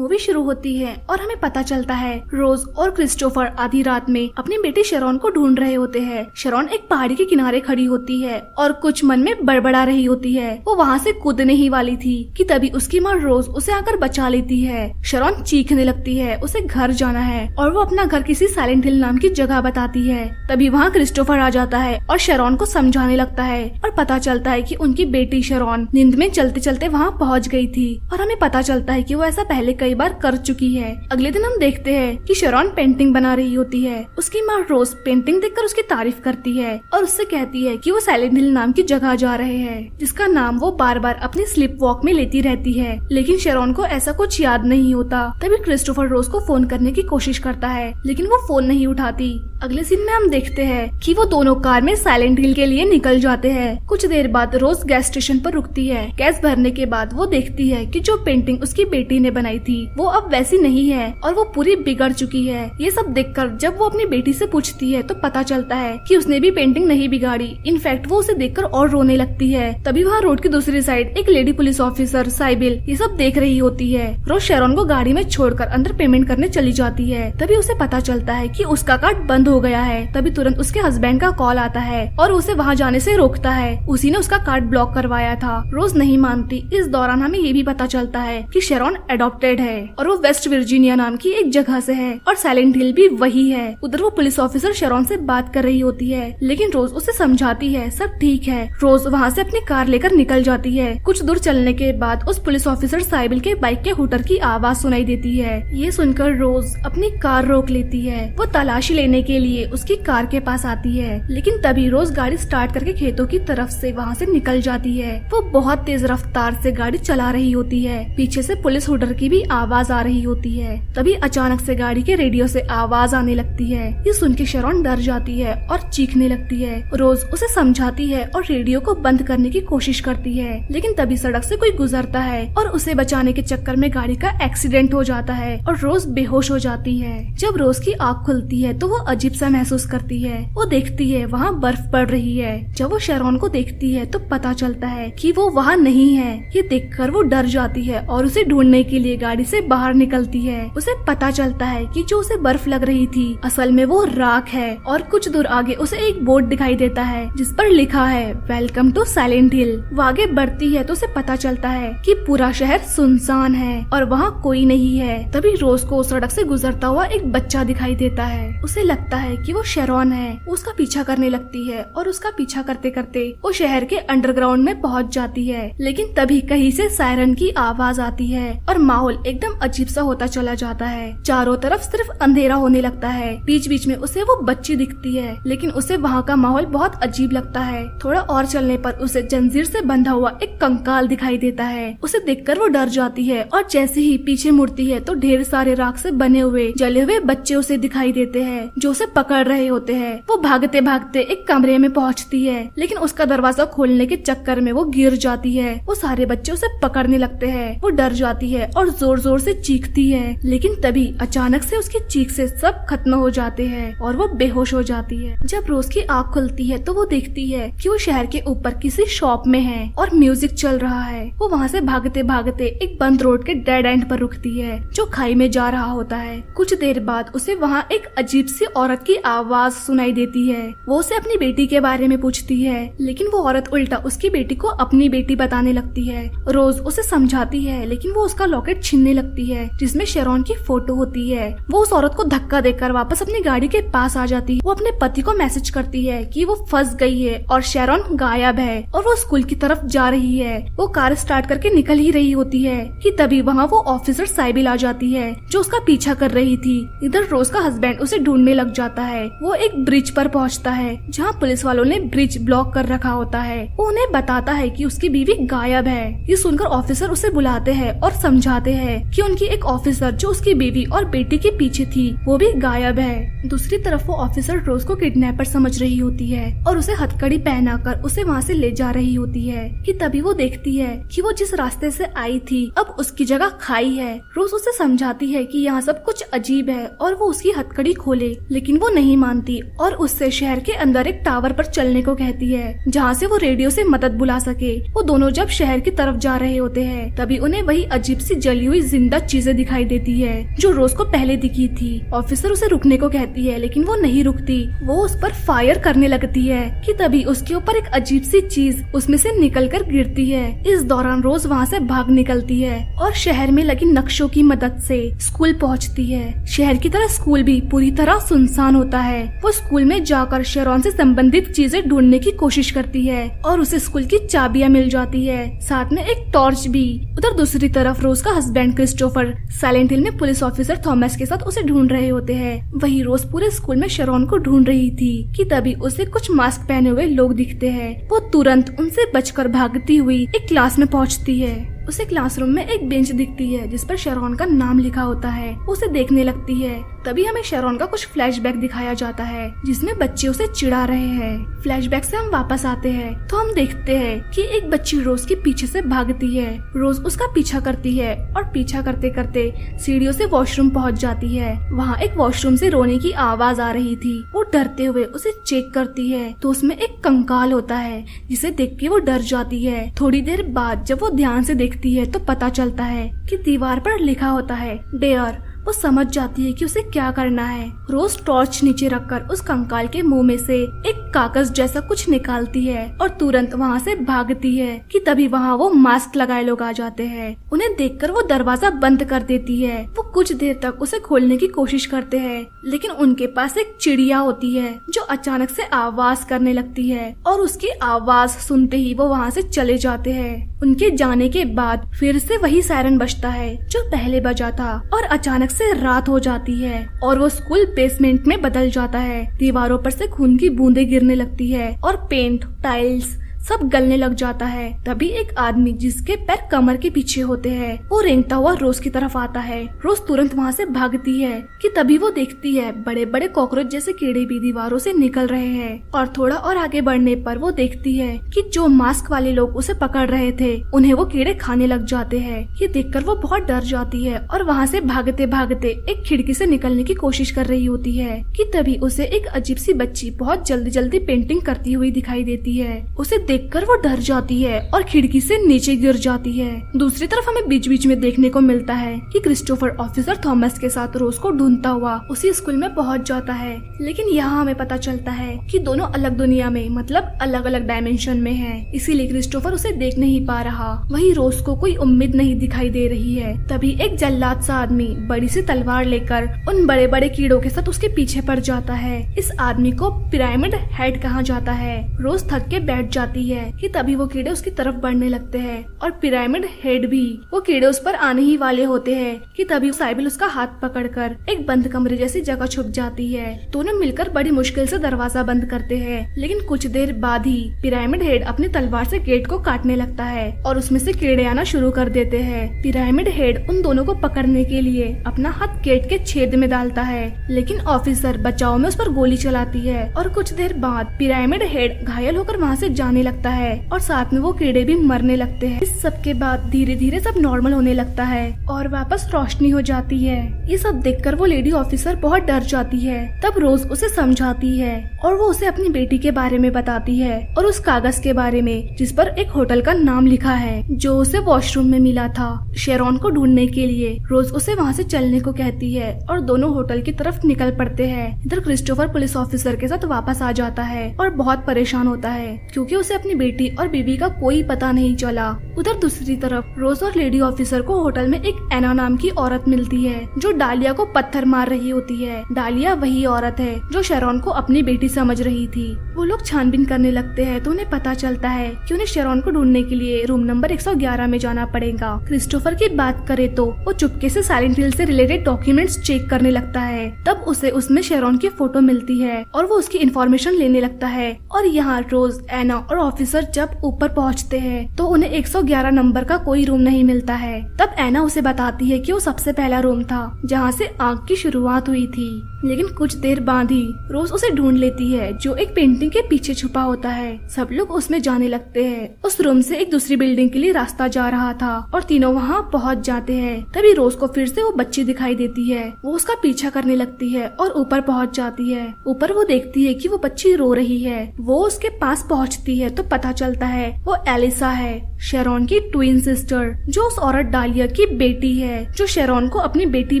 Movie शुरू होती है और हमें पता चलता है रोज और क्रिस्टोफर आधी रात में अपनी बेटी शेरॉन को ढूंढ रहे होते हैं। शेरॉन एक पहाड़ी के किनारे खड़ी होती है और कुछ मन में बड़बड़ा रही होती है। वो वहाँ से कूदने ही वाली थी कि तभी उसकी माँ रोज उसे आकर बचा लेती है। शेरॉन चीखने लगती है, उसे घर जाना है और वो अपना घर किसी साइलेंट हिल नाम की जगह बताती है। तभी वहाँ क्रिस्टोफर आ जाता है और शेरॉन को समझाने लगता है और पता चलता है कि उनकी बेटी शेरॉन नींद में चलते चलते वहाँ पहुँच गई थी और हमें पता चलता है कि वो ऐसा पहले कई बार कर चुकी है। अगले दिन हम देखते हैं कि शेरॉन पेंटिंग बना रही होती है। उसकी माँ रोज पेंटिंग देखकर उसकी तारीफ करती है और उससे कहती है कि वो साइलेंट हिल नाम की जगह जा रहे हैं, जिसका नाम वो बार बार अपनी स्लिप वॉक में लेती रहती है। लेकिन शेरॉन को ऐसा कुछ याद नहीं होता। तभी क्रिस्टोफर रोज को फोन करने की कोशिश करता है लेकिन वो फोन नहीं उठाती। अगले सीन में हम देखते हैं कि वो दोनों कार में साइलेंट हिल के लिए निकल जाते हैं। कुछ देर बाद रोज गैस स्टेशन पर रुकती है। गैस भरने के बाद वो देखती है कि जो पेंटिंग उसकी बेटी ने बनाई थी वो अब वैसी नहीं है और वो पूरी बिगड़ चुकी है। ये सब देखकर जब वो अपनी बेटी से पूछती है तो पता चलता है कि उसने भी पेंटिंग नहीं बिगाड़ी। इनफैक्ट वो उसे देखकर और रोने लगती है। तभी वहाँ रोड की दूसरी साइड एक लेडी पुलिस ऑफिसर साइबिल ये सब देख रही होती है। रोज शेरॉन को गाड़ी में छोड़कर अंदर पेमेंट करने चली जाती है। तभी उसे पता चलता है कि उसका कार्ड बंद हो गया है। तभी तुरंत उसके हस्बैंड का कॉल आता है और उसे वहाँ जाने से रोकता है। उसी ने उसका कार्ड ब्लॉक करवाया था। रोज नहीं मानती। इस दौरान हमें ये भी पता चलता है कि शेरॉन एडॉप्टेड है और वो वेस्ट वर्जीनिया नाम की एक जगह से है और साइलेंट हिल भी वही है। उधर वो पुलिस ऑफिसर शेरॉन से बात कर रही होती है लेकिन रोज उसे समझाती है सब ठीक है। रोज वहाँ से अपनी कार लेकर निकल जाती है। कुछ दूर चलने के बाद उस पुलिस ऑफिसर साइबिल के बाइक के हुटर की आवाज सुनाई देती है। ये सुनकर रोज अपनी कार रोक लेती है। वो तलाशी लेने के लिए उसकी कार के पास आती है लेकिन तभी रोज गाड़ी स्टार्ट करके खेतों की तरफ से वहाँ से निकल जाती है। वो बहुत तेज रफ्तार से गाड़ी चला रही होती है। पीछे से पुलिस हुटर की भी आवाज आ रही होती है। तभी अचानक से गाड़ी के रेडियो से आवाज आने लगती है। ये सुन के शेरॉन डर जाती है और चीखने लगती है। रोज उसे समझाती है और रेडियो को बंद करने की कोशिश करती है लेकिन तभी सड़क से कोई गुजरता है और उसे बचाने के चक्कर में गाड़ी का एक्सीडेंट हो जाता है और रोज बेहोश हो जाती है। जब रोज की आँख खुलती है तो वो अजीब सा महसूस करती है। वो देखती है वहाँ बर्फ पड़ रही है। जब वो शेरॉन को देखती है तो पता चलता है कि वो वहाँ नहीं है। ये देखकर वो डर जाती है और उसे ढूंढने के लिए गाड़ी से बाहर निकलती है। उसे पता चलता है कि जो उसे बर्फ लग रही थी असल में वो राख है और कुछ दूर आगे उसे एक बोर्ड दिखाई देता है जिस पर लिखा है वेलकम टू साइलेंट हिल। वो आगे बढ़ती है तो उसे पता चलता है कि पूरा शहर सुनसान है और वहाँ कोई नहीं है। तभी रोज को सड़क से गुजरता हुआ एक बच्चा दिखाई देता है। उसे लगता है कि वो शेरॉन है। उसका पीछा करने लगती है और उसका पीछा करते करते वो शहर के अंडरग्राउंड में पहुंच जाती है। लेकिन तभी कहीं से सायरन की आवाज आती है और माहौल एकदम अजीब सा होता चला जाता है। चारों तरफ सिर्फ अंधेरा होने लगता है। बीच बीच में उसे वो बच्ची दिखती है लेकिन उसे वहाँ का माहौल बहुत अजीब लगता है। थोड़ा और चलने पर उसे जंजीर से बंधा हुआ एक कंकाल दिखाई देता है। उसे देखकर वो डर जाती है और जैसे ही पीछे मुड़ती है तो ढेर सारे राख से बने हुए जले हुए बच्चे उसे दिखाई देते हैं जो उसे पकड़ रहे होते हैं। वो भागते भागते एक कमरे में पहुंचती है लेकिन उसका दरवाजा खोलने के चक्कर में वो गिर जाती है। वो सारे बच्चे उसे पकड़ने लगते हैं। वो डर जाती है और जोर जोर से चीखती है लेकिन तभी अचानक से उसकी चीख से सब खत्म हो जाते हैं और वो बेहोश हो जाती है। जब रोज की आँख खुलती है तो वो देखती है कि वो शहर के ऊपर किसी शॉप में है और म्यूजिक चल रहा है। वो वहाँ से भागते भागते एक बंद रोड के डेड एंड पर रुकती है जो खाई में जा रहा होता है। कुछ देर बाद उसे वहाँ एक अजीब सी औरत की आवाज सुनाई देती है। वो उसे अपनी बेटी के बारे में पूछती है लेकिन वो औरत उल्टा उसकी बेटी को अपनी बेटी बताने लगती है। रोज उसे समझाती है लेकिन वो उसका लॉकेट छीनने लगती है जिसमें शेरॉन की फोटो होती है। वो उस औरत को धक्का देकर वापस अपनी गाड़ी के पास आ जाती है। वो अपने पति को मैसेज करती है कि वो फंस गई है और शेरॉन गायब है और वो स्कूल की तरफ जा रही है। वो कार स्टार्ट करके निकल ही रही होती है कि तभी वहाँ वो ऑफिसर साइबिल आ जाती है जो उसका पीछा कर रही थी। इधर रोज का हस्बैंड उसे ढूंढने लग जाता है। वो एक ब्रिज पर पहुँचता है जहाँ पुलिस वालों ने ब्रिज ब्लॉक कर रखा होता है। वो उन्हें बताता है कि उसकी बीवी गायब है। ये सुनकर ऑफिसर उसे बुलाते हैं और समझाते हैं कि उनकी एक ऑफिसर जो उसकी बीवी और बेटी के पीछे थी वो भी गायब है। दूसरी तरफ वो ऑफिसर रोज को किडनैपर समझ रही होती है और उसे हथकड़ी पहनाकर उसे वहाँ से ले जा रही होती है कि तभी वो देखती है कि वो जिस रास्ते से आई थी अब उसकी जगह खाई है। रोज उसे समझाती है कि यहाँ सब कुछ अजीब है और वो उसकी हथकड़ी खोले लेकिन लेकिन वो नहीं मानती और उससे शहर के अंदर एक टावर पर चलने को कहती है, जहाँ से वो रेडियो से मदद बुला सके। वो दोनों जब शहर की तरफ जा रहे होते हैं तभी उन्हें वही अजीब सी जली हुई जिंदा चीजें दिखाई देती है जो रोज को पहले दिखी थी। ऑफिसर उसे रुकने को कहती है लेकिन वो नहीं रुकती। वो उस पर फायर करने लगती है कि तभी उसके ऊपर एक अजीब सी चीज उसमें से निकलकर गिरती है। इस दौरान रोज वहाँ से भाग निकलती है और शहर में लगी नक्शों की मदद से स्कूल पहुँचती है। शहर की तरह स्कूल भी पूरी तरह सुनसान होता है। वो स्कूल में जाकर शेरॉन से संबंधित चीजें ढूंढने की कोशिश करती है और उसे स्कूल की चाबियां मिल जाती है, साथ में एक टॉर्च भी। उधर दूसरी तरफ रोज का हस्बैंड क्रिस्टोफर साइलेंट हिल में पुलिस ऑफिसर थॉमस के साथ उसे ढूंढ रहे होते हैं। वही रोज पूरे स्कूल में शेरॉन को ढूंढ रही थी कि तभी उसे कुछ मास्क पहने हुए लोग दिखते हैं। वो तुरंत उनसे बचकर भागती हुई एक क्लास में पहुंचती है। उसे क्लासरूम में एक बेंच दिखती है जिस पर शेरॉन का नाम लिखा होता है। उसे देखने लगती है। तभी हमें शेरॉन का कुछ फ्लैशबैक दिखाया जाता है जिसमें बच्चे उसे चिढ़ा रहे हैं। फ्लैशबैक से हम वापस आते हैं तो हम देखते हैं कि एक बच्ची रोज के पीछे से भागती है। रोज उसका पीछा करती है और पीछा करते करते सीढ़ियों से वॉशरूम पहुंच जाती है। वहाँ एक वॉशरूम से रोने की आवाज आ रही थी। वो डरते हुए उसे चेक करती है तो उसमें एक कंकाल होता है जिसे देख के वो डर जाती है। थोड़ी देर बाद जब वो ध्यान से देखती है तो पता चलता है कि दीवार पर लिखा होता है डेयर। वो समझ जाती है कि उसे क्या करना है। रोज टॉर्च नीचे रखकर उस कंकाल के मुंह में से एक कागज जैसा कुछ निकालती है और तुरंत वहाँ से भागती है कि तभी वहाँ वो मास्क लगाए लोग आ जाते हैं। उन्हें देखकर वो दरवाजा बंद कर देती है। वो कुछ देर तक उसे खोलने की कोशिश करते हैं लेकिन उनके पास एक चिड़िया होती है जो अचानक से आवाज करने लगती है और उसकी आवाज सुनते ही वो वहाँ से चले जाते हैं। उनके जाने के बाद फिर से वही सायरन बजता है जो पहले बजा था और अचानक से रात हो जाती है और वो स्कूल बेसमेंट में बदल जाता है। दीवारों पर से खून की बूंदें गिरने लगती है और पेंट, टाइल्स सब गलने लग जाता है। तभी एक आदमी जिसके पैर कमर के पीछे होते हैं वो रेंगता हुआ रोज की तरफ आता है। रोज तुरंत वहाँ से भागती है कि तभी वो देखती है बड़े बड़े कॉकरोच जैसे कीड़े भी दीवारों से निकल रहे हैं और थोड़ा और आगे बढ़ने पर वो देखती है कि जो मास्क वाले लोग उसे पकड़ रहे थे उन्हें वो कीड़े खाने लग जाते हैं। ये देखकर वो बहुत डर जाती है और वहाँ से भागते भागते एक खिड़की से निकलने की कोशिश कर रही होती है कि तभी उसे एक अजीब सी बच्ची बहुत जल्दी जल्दी पेंटिंग करती हुई दिखाई देती है। उसे देखकर वो डर जाती है और खिड़की से नीचे गिर जाती है। दूसरी तरफ हमें बीच बीच में देखने को मिलता है कि क्रिस्टोफर ऑफिसर थॉमस के साथ रोज को ढूंढता हुआ उसी स्कूल में पहुंच जाता है। लेकिन यहाँ हमें पता चलता है कि दोनों अलग दुनिया में मतलब अलग अलग डायमेंशन में हैं, इसीलिए क्रिस्टोफर उसे देख नहीं पा रहा। वहीं रोज को कोई उम्मीद नहीं दिखाई दे रही है। तभी एक जल्लाद सा आदमी बड़ी सी तलवार लेकर उन बड़े बड़े कीड़ों के साथ उसके पीछे पड़ जाता है। इस आदमी को पिरामिड हेड कहा जाता है। रोज थक के बैठ जाती है कि तभी वो कीड़े उसकी तरफ बढ़ने लगते हैं और पिरामिड हेड भी। वो कीड़े उस पर आने ही वाले होते हैं कि तभी साइबिल उसका हाथ पकड़कर एक बंद कमरे जैसी जगह छुप जाती है। दोनों मिलकर बड़ी मुश्किल से दरवाजा बंद करते हैं लेकिन कुछ देर बाद ही पिरामिड हेड अपनी तलवार से गेट को काटने लगता है और उसमें से कीड़े आना शुरू कर देते हैं। पिरामिड हेड उन दोनों को पकड़ने के लिए अपना हाथ गेट के छेद में डालता है लेकिन ऑफिसर बचाव में उस पर गोली चलाती है और कुछ देर बाद पिरामिड हेड घायल होकर वहाँ से जाने लगता है और साथ में वो कीड़े भी मरने लगते हैं। इस सब के बाद धीरे धीरे सब नॉर्मल होने लगता है और वापस रोशनी हो जाती है। ये सब देखकर वो लेडी ऑफिसर बहुत डर जाती है। तब रोज उसे समझाती है और वो उसे अपनी बेटी के बारे में बताती है और उस कागज के बारे में जिस पर एक होटल का नाम लिखा है जो उसे वॉशरूम में मिला था शेरॉन को ढूंढने के लिए। रोज उसे वहाँ से चलने को कहती है और दोनों होटल की तरफ निकल पड़ते हैं। इधर क्रिस्टोफर पुलिस ऑफिसर के साथ वापस आ जाता है और बहुत परेशान होता है क्योंकि उसे अपनी बेटी और बीवी का कोई पता नहीं चला। उधर दूसरी तरफ रोज और लेडी ऑफिसर को होटल में एक एना नाम की औरत मिलती है जो डालिया को पत्थर मार रही होती है। डालिया वही औरत है जो शेरॉन को अपनी बेटी समझ रही थी। वो लोग छानबीन करने लगते हैं तो उन्हें पता चलता है कि उन्हें शेरॉन को ढूंढने के लिए रूम नंबर 111 में जाना पड़ेगा। क्रिस्टोफर की बात करे तो वो चुपके से साइलेंट हिल से रिलेटेड डॉक्यूमेंट्स चेक करने लगता है। तब उसे उसमें शेरॉन की फोटो मिलती है और वो उसकी इन्फॉर्मेशन लेने लगता है। और यहाँ रोज, एना और ऑफिसर जब ऊपर पहुँचते हैं तो उन्हें 111 नंबर का कोई रूम नहीं मिलता है। तब एना उसे बताती है कि वो सबसे पहला रूम था जहाँ से आग की शुरुआत हुई थी। लेकिन कुछ देर बाद ही रोज उसे ढूंढ लेती है जो एक पेंटिंग बिल्डिंग के पीछे छुपा होता है। सब लोग उसमें जाने लगते हैं। उस रूम से एक दूसरी बिल्डिंग के लिए रास्ता जा रहा था और तीनों वहाँ पहुँच जाते हैं। तभी रोज को फिर से वो बच्ची दिखाई देती है। वो उसका पीछा करने लगती है और ऊपर पहुँच जाती है। ऊपर वो देखती है कि वो बच्ची रो रही है। वो उसके पास पहुँचती है तो पता चलता है वो एलिसा है, शेरॉन की ट्विन सिस्टर, जो उस औरत डालिया की बेटी है, जो शेरॉन को अपनी बेटी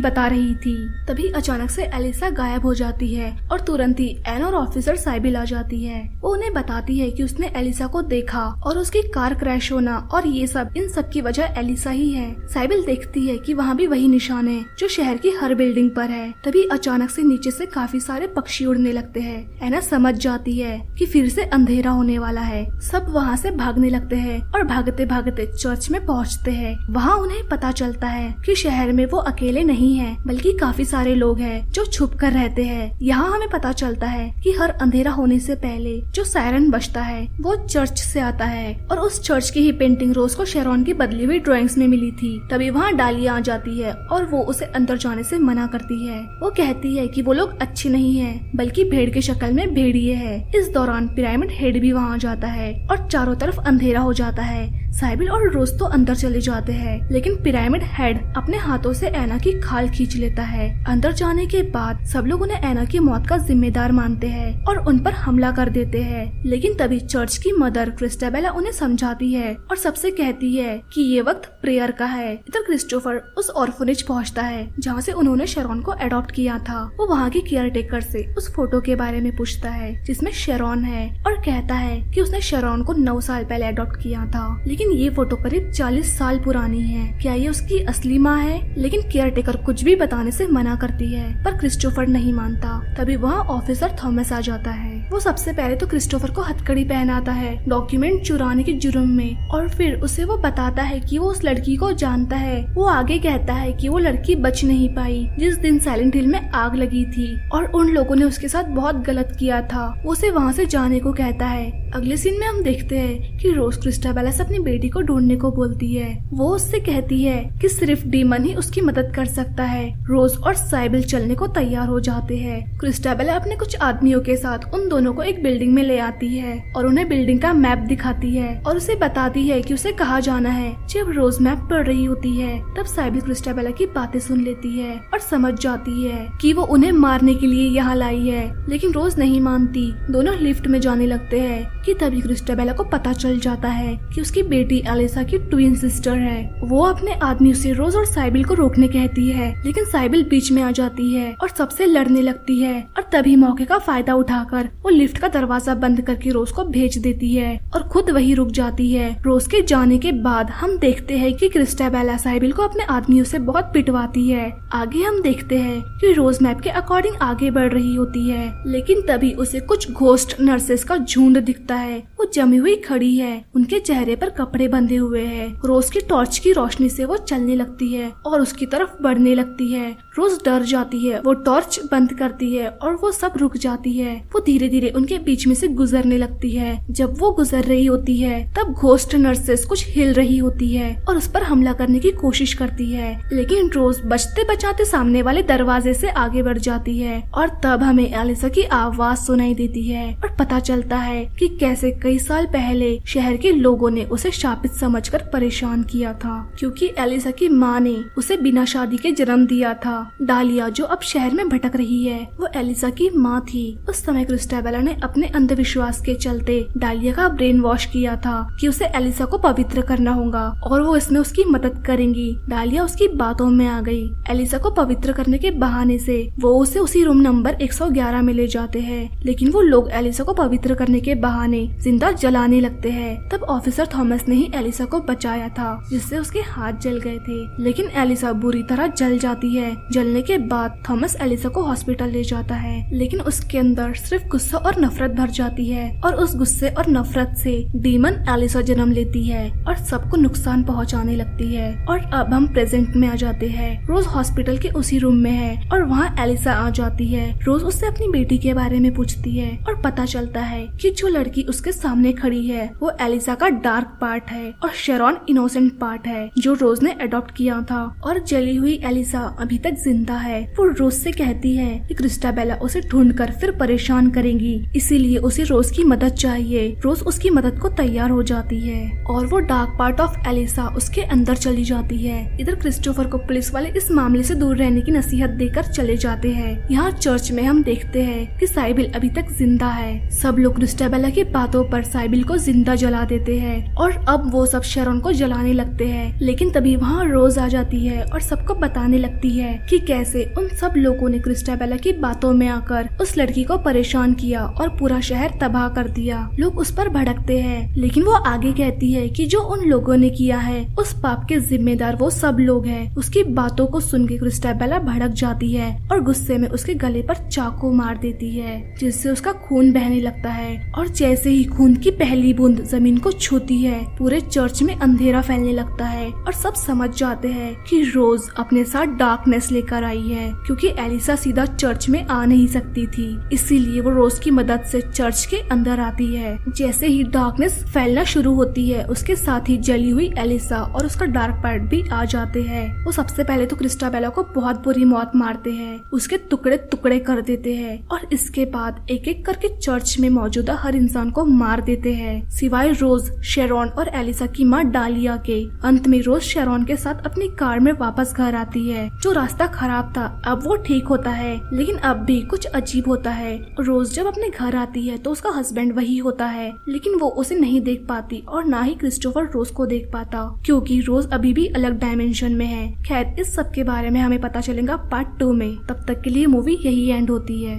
बता रही थी। तभी अचानक से एलिसा गायब हो जाती है और तुरंत ही एन और ऑफिसर साइबिल आ जाती है। वो उन्हें बताती है कि उसने एलिसा को देखा और उसकी कार क्रैश होना और ये सब, इन सब की वजह एलिसा ही है। साइबिल देखती है कि वहाँ भी वही निशान है जो शहर की हर बिल्डिंग पर है। तभी अचानक से नीचे से काफी सारे पक्षी उड़ने लगते हैं। एना समझ जाती है कि फिर से अंधेरा होने वाला है। सब वहाँ से भागने लगते हैं और भागते भागते चर्च में पहुँचते हैं। वहाँ उन्हें पता चलता है कि शहर में वो अकेले नहीं है, बल्कि काफी सारे लोग हैं जो छुप कर रहते हैं। यहाँ हमें पता चलता है कि हर अंधेरा होने से पहले जो सायरन बजता है वो चर्च से आता है और उस चर्च की ही पेंटिंग रोज को शेरॉन की बदली हुई ड्राइंग्स में मिली थी। तभी वहाँ डालिया आ जाती है और वो उसे अंदर जाने से मना करती है। वो कहती है कि वो लोग अच्छे नहीं है, बल्कि भेड़ के शक्ल में भेड़िए है। इस दौरान पिरामिड हेड भी वहाँ जाता है और चारों तरफ अंधेरा हो जाता है। साइबिल और रोज तो अंदर चले जाते हैं, लेकिन पिरामिड हेड अपने हाथों से एना की खाल खींच लेता है। अंदर जाने के बाद सब लोग उन्हें एना की मौत का जिम्मेदार मानते हैं और उन पर हमला कर देते हैं। लेकिन तभी चर्च की मदर क्रिस्टाबेला उन्हें समझाती है और सबसे कहती है कि ये वक्त प्रेयर का है। इधर क्रिस्टोफर उस ऑर्फनेज पहुंचता है जहां से उन्होंने शेरॉन को अडॉप्ट किया था। वो वहां के केयरटेकर से उस फोटो के बारे में पूछता है जिसमें शेरॉन है और कहता है कि उसने शेरॉन को 9 साल पहले अडॉप्ट किया था, लेकिन ये फोटो करीब 40 साल पुरानी है। क्या ये उसकी असली माँ है? लेकिन केयरटेकर कुछ भी बताने से मना करती है, पर क्रिस्टोफर नहीं मानता। तभी वहाँ ऑफिसर थॉमस आ जाता है। वो सबसे पहले तो क्रिस्टोफर को हथकड़ी पहनाता है डॉक्यूमेंट चुराने के जुर्म में, और फिर उसे वो बताता है कि वो उस लड़की को जानता है। वो आगे कहता है कि वो लड़की बच नहीं पाई जिस दिन साइलेंट हिल में आग लगी थी और उन लोगों ने उसके साथ बहुत गलत किया था। वो उसे वहाँ से जाने को कहता है। अगले सीन में हम देखते हैं कि रोज क्रिस्टाबेला से अपनी बेटी को ढूंढने को बोलती है। वो उससे कहती है कि सिर्फ डीमन ही उसकी मदद कर सकता है। रोज और साइबिल चलने को तैयार हो जाते हैं। क्रिस्टाबेला अपने कुछ आदमियों के साथ उन दोनों को एक बिल्डिंग में ले आती है और उन्हें बिल्डिंग का मैप दिखाती है और उसे बताती है कि उसे कहाँ जाना है। जब रोज मैप पढ़ रही होती है तब साइबिल क्रिस्टाबेला की बातें सुन लेती है और समझ जाती है कि वो उन्हें मारने के लिए यहाँ लाई है, लेकिन रोज नहीं मानती। दोनों लिफ्ट में जाने लगते हैं कि तभी क्रिस्टाबेला को पता चल जाता है कि उसकी बेटी एलिसा की ट्विन सिस्टर है। वो अपने आदमी से रोज और साइबिल को रोकने कहती है, लेकिन साइबिल बीच में आ जाती है और सबसे लड़ने लगती है। और तभी मौके का फायदा उठाकर वो लिफ्ट का दरवाजा बंद करके रोज को भेज देती है और खुद वही रुक जाती है। रोज के जाने के बाद हम देखते हैं कि क्रिस्टाबेला साइबिल को अपने आदमियों से बहुत पिटवाती है। आगे हम देखते हैं कि रोज मैप के अकॉर्डिंग आगे बढ़ रही होती है, लेकिन तभी उसे कुछ घोस्ट नर्सेस का झुंड दिखता है। वो जमी हुई खड़ी है, उनके चेहरे पर कपड़े बंधे हुए हैं। रोज की टॉर्च की रोशनी से वो चलने लगती है और उसकी तरफ बढ़ने लगती है। रोज डर जाती है, वो टॉर्च बंद करती है और वो सब रुक जाती है। वो धीरे धीरे उनके बीच में से गुजरने लगती है। जब वो गुजर रही होती है तब घोस्ट नर्सेस कुछ हिल रही होती है और उस पर हमला करने की कोशिश करती है, लेकिन रोज बचते बचाते सामने वाले दरवाजे से आगे बढ़ जाती है और तब हमें एलिसा की आवाज सुनाई देती है और पता चलता है कि कैसे कई साल पहले शहर के लोगों ने उसे शापित समझकर परेशान किया था, क्योंकि एलिसा की माँ ने उसे बिना शादी के जन्म दिया था। डालिया जो अब शहर में भटक रही है वो एलिसा की माँ थी। उस समय क्रिस्टाबेला ने अपने अंधविश्वास के चलते डालिया का ब्रेन वॉश किया था कि उसे एलिसा को पवित्र करना होगा और वो इसमें उसकी मदद करेंगी। डालिया उसकी बातों में आ गई। एलिसा को पवित्र करने के बहाने से वो उसे उसी रूम नंबर 111 में ले जाते हैं, लेकिन वो लोग एलिसा को पवित्र करने के बहाने जिंदा जलाने लगते हैं। तब ऑफिसर थॉमस ने ही एलिसा को बचाया था, जिससे उसके हाथ जल गए थे, लेकिन एलिसा बुरी तरह जल जाती है। जलने के बाद थॉमस एलिसा को हॉस्पिटल ले जाता है, लेकिन उसके अंदर सिर्फ गुस्सा और नफरत भर जाती है और उस गुस्से और नफरत से डीमन एलिसा जन्म लेती है और सबको नुकसान पहुंचाने लगती है। और अब हम प्रेजेंट में आ जाते हैं। रोज हॉस्पिटल के उसी रूम में है और वहाँ एलिसा आ जाती है। रोज उससे अपनी बेटी के बारे में पूछती है और पता चलता है कि जो लड़की ही उसके सामने खड़ी है वो एलिसा का डार्क पार्ट है और शेरॉन इनोसेंट पार्ट है जो रोज ने अडॉप्ट किया था। और जली हुई एलिसा अभी तक जिंदा है। वो रोज से कहती है कि क्रिस्टाबेला उसे ढूंढकर फिर परेशान करेंगी, इसीलिए उसे रोज की मदद चाहिए। रोज उसकी मदद को तैयार हो जाती है और वो डार्क पार्ट ऑफ एलिसा उसके अंदर चली जाती है। इधर क्रिस्टोफर को पुलिस वाले इस मामले से दूर रहने की नसीहत देकर चले जाते हैं। यहाँ चर्च में हम देखते हैं कि साइबिल अभी तक जिंदा है। सब लोग क्रिस्टाबेला की बातों पर साइबिल को जिंदा जला देते हैं और अब वो सब शेरॉन को जलाने लगते हैं। लेकिन तभी वहाँ रोज आ जाती है और सबको बताने लगती है कि कैसे उन सब लोगों ने क्रिस्टाबेला की बातों में आकर उस लड़की को परेशान किया और पूरा शहर तबाह कर दिया। लोग उस पर भड़कते हैं, लेकिन वो आगे कहती है कि जो उन लोगों ने किया है उस पाप के जिम्मेदार वो सब लोग हैं। उसकी बातों को सुन के क्रिस्टाबेला भड़क जाती है और गुस्से में उसके गले पर चाकू मार देती है, जिससे उसका खून बहने लगता है। और जैसे ही खून की पहली बूंद जमीन को छूती है, पूरे चर्च में अंधेरा फैलने लगता है और सब समझ जाते हैं कि रोज अपने साथ डार्कनेस लेकर आई है, क्योंकि एलिसा सीधा चर्च में आ नहीं सकती थी। इसीलिए वो रोज की मदद से चर्च के अंदर आती है। जैसे ही डार्कनेस फैलना शुरू होती है, उसके साथ ही जली हुई एलिसा और उसका डार्क पार्ट भी आ जाते हैं। वो सबसे पहले तो क्रिस्टाबेला को बहुत बुरी मौत मारते हैं, उसके टुकड़े टुकड़े कर देते हैं और इसके बाद एक एक करके चर्च में मौजूदा हर इंसान को मार देते हैं, सिवाय रोज, शेरॉन और एलिसा की माँ डालिया के। अंत में रोज शेरॉन के साथ अपनी कार में वापस घर आती है। जो रास्ता खराब था अब वो ठीक होता है, लेकिन अब भी कुछ अजीब होता है। रोज जब अपने घर आती है तो उसका हस्बैंड वही होता है, लेकिन वो उसे नहीं देख पाती और ना ही क्रिस्टोफर रोज को देख पाता, क्योंकि रोज अभी भी अलग डायमेंशन में है। खैर, इस सब के बारे में हमें पता चलेगा पार्ट 2 में। तब तक के लिए मूवी यही एंड होती है।